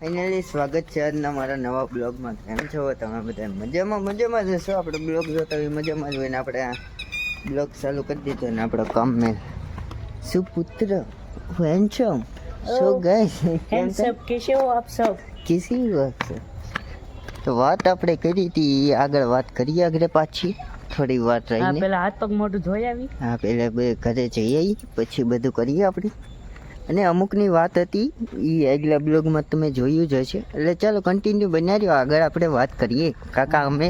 Finally સ્વાગત છે આજના મારા નવા બ્લોગમાં. કેમ છો તમે બધા? મજામાં જશો. આપણે બ્લોગ જોતા હોય મજામાં જ હોય ને આપણે આ બ્લોગ ચાલુ કરી દીધો ને આપણો કામ મેં સુપુત્ર હેન્ડસમ સો ગાઈસ सब कैसे हो आप सब? કિસી વાત છે. તો વાત આપણે કરી હતી આગળ વાત કરીએ આગળ પાછી થોડી વાત રહીને. પેલા હાથ પગ મોઢું ધોઈ આવી. હા પેલા ઘરે જઈએ પછી બધું કરીએ આપણે. અને અમુકની વાત હતી એ આગલા બ્લોગમાં તમે જોયું જ હશે. એટલે ચાલો કન્ટિન્યુ બન્યા રહ્યો, આગળ આપણે વાત કરીએ કાકા અમે.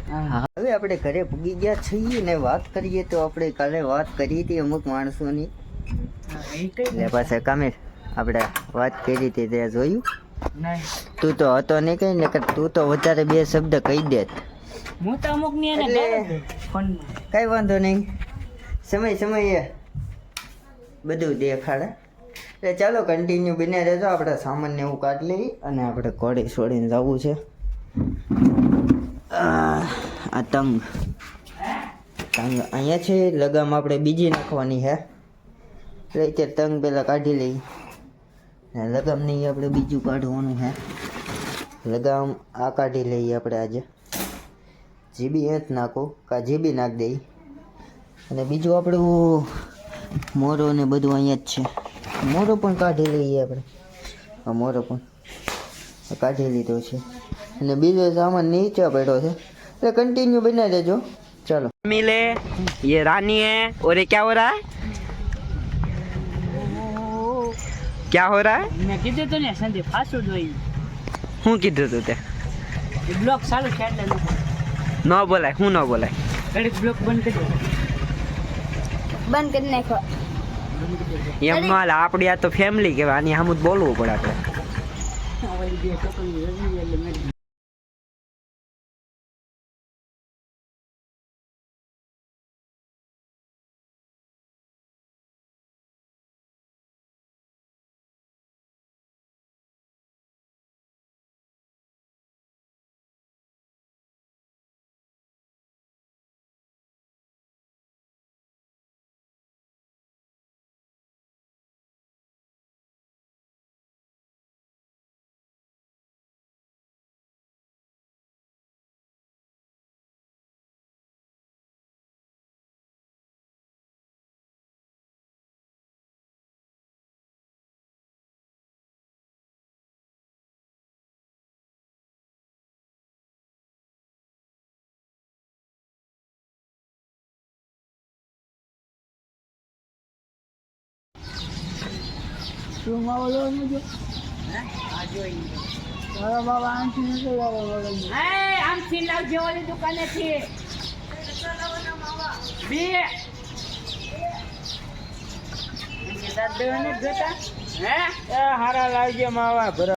હા હવે આપણે ઘરે પૂગી ગયા છીએ ને વાત કરીએ તો આપણે કાલે વાત કરી હતી અમુક માણસોની. એટલે પાછા કામે આપણે વાત કરી હતી ત્યાં જોયું. તું તો હતો નહીં કઈ ને તું તો વધારે બે શબ્દ કહી દે. હું તો અમુક ની એને કઈ વાંધો નહીં, સમયે બધું દેખાડે. એટલે ચાલો કન્ટિન્યુ બને રહેજો. આપણે સામાનને એવું કાઢી લઈએ અને આપણે કોડી છોડીને જવું છે. આ તંગ અહીંયા છે, લગામ આપણે બીજી નાખવાની છે. એટલે અત્યારે તંગ પહેલાં કાઢી લઈએ ને લગામ નહીં આપણે બીજું કાઢવાનું છે. લગામ આ કાઢી લઈએ આપણે આજે. જીબી જ નાખો કા જીબી નાખી દઈએ. અને બીજું આપણું મોરો ને બધું અહીંયા જ છે. મોરો પણ કાઢી લઈએ આપણે. આ મોરો પણ કાઢી લીધો છે અને બીજો સામાન નીચે પડ્યો છે. એટલે કન્ટિન્યુ બના દેજો. ચાલો मिले ये रानी है और ये क्या हो रहा है? क्या हो रहा है? મેં કીધું તો ને સંદે ફાસું જોઈ હું કીધું તું તે બ્લોક ચાલુ છે એટલે ન બોલાય. હું ન બોલાય. ઘડીક બ્લોક બંધ કરી દો. બંધ કરી નાખો. એમ ન હાલે. આપણી આ તો ફેમિલી કહેવાય. આની સામું જ બોલવું પડે આપણે. તું માવો લો ને જો મારા બાબા આમથી નથી લાવવાનો. આમથી લાવજો ઓલી દુકાનેથી બે જોતા હે હારા લાવજે માવા ભરા.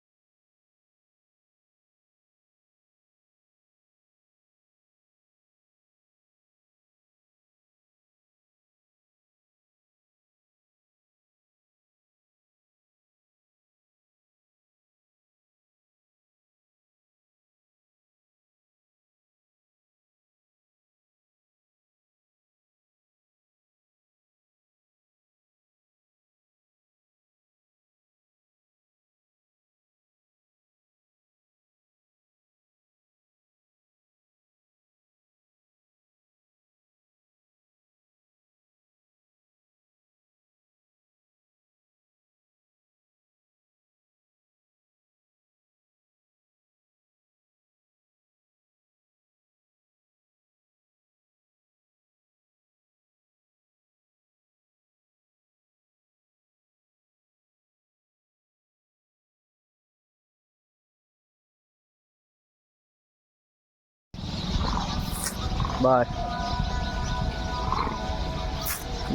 બસ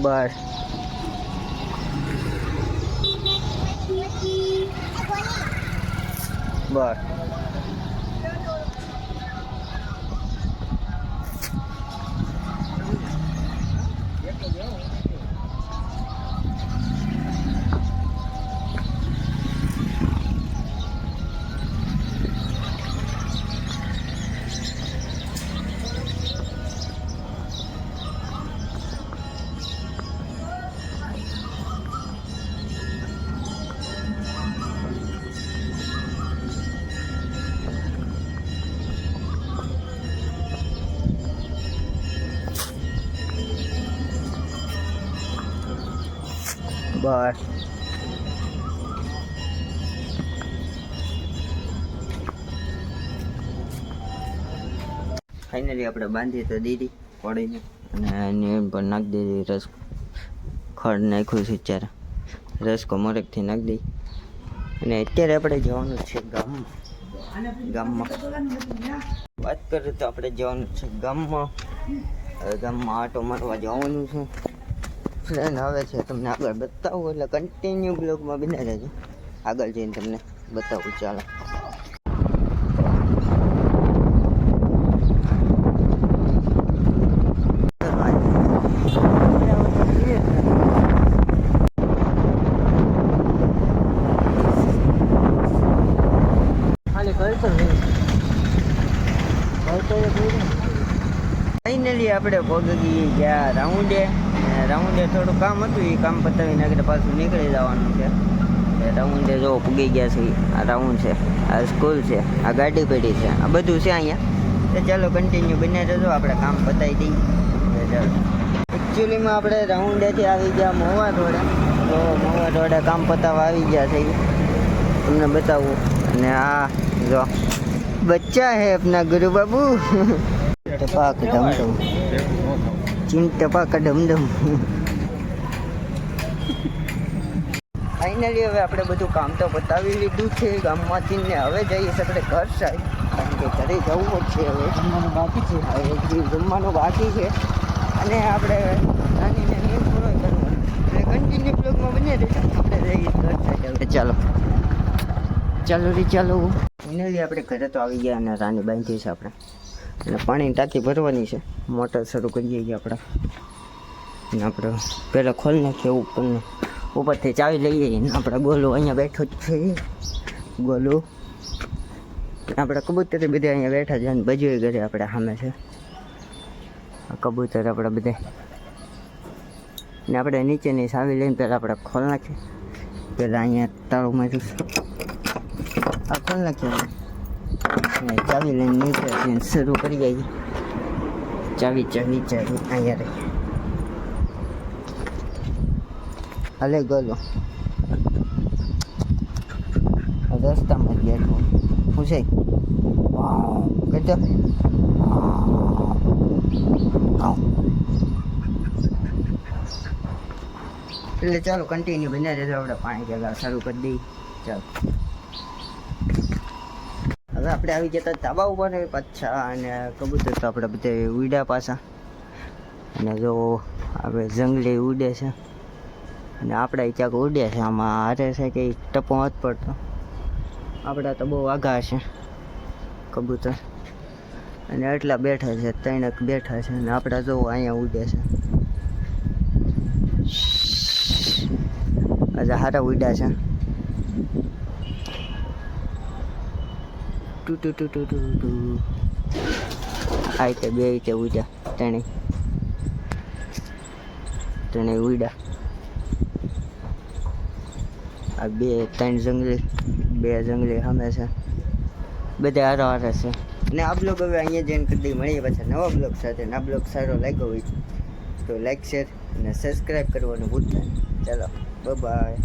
બસ બસ બસ ફાઇનલી આપણે બાંધી તો દીધી પડીને અને એની એમ પણ નાખી દીધી રસ ખડ નાખ્યું છે ત્યારે રસકો મરકથી નાખી દઈ અને અત્યારે આપણે જવાનું છે ગામમાં વાત કરીએ તો આપણે જવાનું છે ગામમાં હવે ગામમાં આટો મારવા જવાનું છે ફ્રેન્ડ આવે છે તમને આગળ બતાવું એટલે કન્ટિન્યુ બ્લોગમાં બને રહેજો આગળ જઈને તમને બતાવું ચાલો ફાઇનલી આપણે પગી ગયા રાઉન્ડે થોડું કામ હતું એ કામ પતાવીને આગળ પાછું નીકળી જવાનું છે રાઉન્ડે જો પૂગી ગયા છે આ રાઉન્ડ છે આ સ્કૂલ છે આ ગાડી પડી છે આ બધું છે અહીંયા તો ચાલો કન્ટિન્યુ બને રહેજો આપણે કામ પતાવી દઈએ ચાલો એકચ્યુઅલીમાં આપણે રાઉન્ડેથી આવી ગયા મહુવા રોડે તો મહુવા રોડે કામ પતાવવા આવી ગયા છે તમને બતાવું અને આ જો બચ્ચા હે अपना गुरु बाबू टपा का डमडम चीन टपा का डमडम ફાઇનલી હવે આપણે બધું કામ તો બતાવી લીધું છે ગામમાંથી ને હવે જઈએ છીએ આપણે ઘર સાઈડ કારણ કે ઘરે જવું જ છે હવે જમવાનું બાકી છે હવે જમવાનું બાકી છે અને આપણે નાનીને નીંદ પૂરો કરવાનો એટલે કન્ટિન્યુ બ્લોગમાં બને રહેશે આપણે જઈએ ઘર સાઈડ હવે ચાલો ફાઇનલી આપણે ઘરે તો આવી ગયા અને રાની બાંધી છે આપણે અને પાણીની ટાંકી ભરવાની છે મોટર શરૂ કરીએ છીએ આપણે અને આપણે પહેલાં ખોલી નાખીએ ઉપરથી ચાવી લઈએ ને આપણે ગોલો અહીંયા બેઠો જ છે ગોલો આપણે કબૂતર બધા અહીંયા બેઠા છે અને બજુએ ઘરે આપણે સામે છે આ કબૂતર આપણે બધા ને આપણે નીચેની ચાવી લઈને પહેલાં આપણે ખોલી નાખીએ પહેલાં અહીંયા તાળું માર્યું આ ખોલી નાખીએ ચાવી લઈને નીચે શરૂ કરી જઈએ ચાવી અહીંયા રહી હાલે ગયો રસ્તામાં જ બેઠો હું છે કહેતો એટલે ચાલો કન્ટિન્યુ બન્યા રહેજો આપણે પાણી કેલા શરૂ કરી દઈએ ચાલો હવે આપણે આવી જતા ધાબા ઉપર પાછા અને કબૂતર તો આપણે બધા ઉડ્યા પાછા અને જો આપણે જંગલી ઉડે છે અને આપણે ક્યાંક ઉડે છે આમાં હારે છે કે ટપો નથી પડતો આપણા તો બહુ આઘા છે કબૂતર અને એટલા બેઠા છે ત્રણેક બેઠા છે અને આપણા જો અહીંયા ઉડે છે આજે હારા ઉડ્યા છે ટુ આ રીતે બે રીતે ઉડ્યા ત્રણે ઉડ્યા આ ત્રણ જંગલી સામે છે બધા હારે છે અને આ બ્લોગ હવે અહીંયા જોઈન કરી દઈએ મળીએ પાછા નવા બ્લોગ સાથે અને આ બ્લોગ સારો લાગ્યો હોય તો લાઈક શેર અને સબસ્ક્રાઈબ કરવાનું ભૂલતા નહીં ચાલો બાય